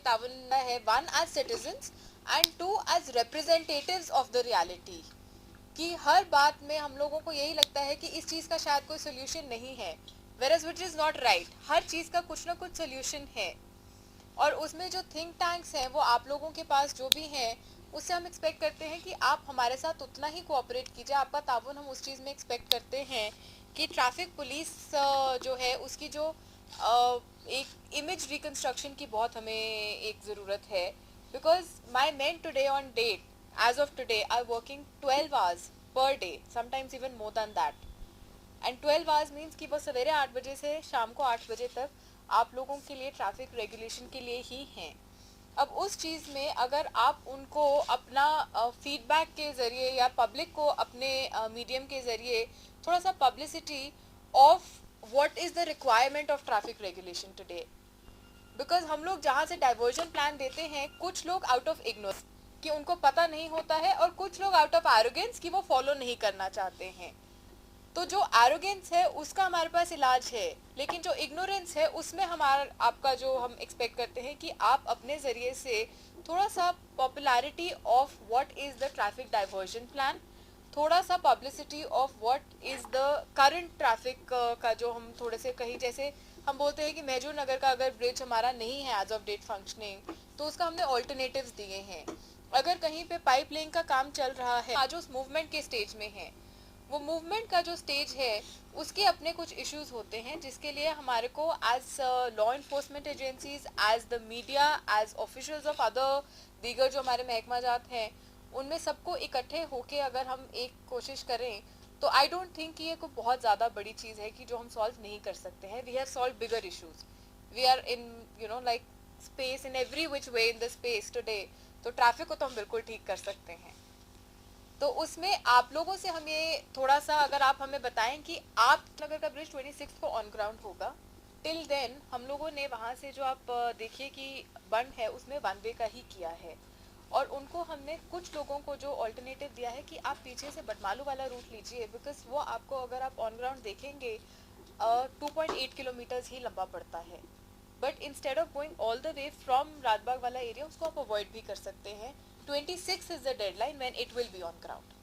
ताउन है, one as citizens and two as representatives of the reality, कि हर बात में हम लोगों को यही लगता है कि इस चीज़ का शायद कोई सोल्यूशन नहीं है, whereas which is not right. हर चीज़ का कुछ ना कुछ सोल्यूशन है, और उसमें जो थिंक टैंक्स हैं वो आप लोगों के पास जो भी हैं उससे हम एक्सपेक्ट करते हैं कि आप हमारे साथ उतना ही कोऑपरेट कीजिए, आपका ताउन हम उस चीज़ में एक्सपेक्ट करते हैं कि ट्रैफिक पुलिस जो है उसकी जो एक इमेज रिकंस्ट्रक्शन की बहुत हमें एक ज़रूरत है, because my main today on date as of today are working 12 hours per day, sometimes even more than that, and 12 hours means कि वो सवेरे 8 बजे से शाम को 8 बजे तक आप लोगों के लिए ट्रैफिक रेगुलेशन के लिए ही हैं। अब उस चीज़ में अगर आप उनको अपना फीडबैक के ज़रिए या पब्लिक को अपने मीडियम के ज़रिए थोड़ा सा publicity of what is the requirement of traffic regulation today, because हम लोग जहाँ से डाइवर्जन प्लान देते हैं, कुछ लोग आउट ऑफ इग्नोरेंस कि उनको पता नहीं होता है, और कुछ लोग आउट ऑफ एरोगेंस कि वो फॉलो नहीं करना चाहते हैं। तो जो एरोगेंस है उसका हमारे पास इलाज है, लेकिन जो इग्नोरेंस है उसमें हमारा आपका जो हम एक्सपेक्ट करते हैं कि आप अपने ज़रिए से थोड़ा सा popularity of what is the traffic diversion plan, थोड़ा सा publicity of what is the current traffic का जो हम थोड़े से कहीं, जैसे हम बोलते हैं कि महजूर नगर का अगर ब्रिज हमारा नहीं है एज ऑफ डेट फंक्शनिंग, तो उसका हमने ऑल्टरनेटिव्स दिए हैं। अगर कहीं पे पाइप लाइन का काम चल रहा है, आज उस मूवमेंट के स्टेज में है, वो मूवमेंट का जो स्टेज है उसके अपने कुछ इश्यूज होते हैं, जिसके लिए हमारे को as law enforcement agencies, as the media, as officials of other दीगर जो हमारे महकमा जात हैं, उनमें सबको इकट्ठे होके अगर हम एक कोशिश करें तो आई डोंट थिंक कि ये कोई बहुत ज़्यादा बड़ी चीज़ है कि जो हम सॉल्व नहीं कर सकते हैं। We have solve bigger issues, we are in like space in every which way in the space today, तो ट्रैफिक को तो हम बिल्कुल ठीक कर सकते हैं। तो उसमें आप लोगों से हम ये थोड़ा सा अगर आप हमें बताएं कि आप नगर का ब्रिज 26 को ऑन ग्राउंड होगा, टिल देन हम लोगों ने वहाँ से जो आप देखिए कि बंद है उसमें वन वे का ही किया है, और उनको हमने कुछ लोगों को जो ऑल्टरनेटिव दिया है कि आप पीछे से बटमालू वाला रूट लीजिए, बिकॉज वो आपको अगर आप ऑन ग्राउंड देखेंगे 2.8 किलोमीटर्स ही लंबा पड़ता है, but instead of going all the way from Rajbagh वाला एरिया उसको आप अवॉइड भी कर सकते हैं। 26 is the deadline when it will be on ground.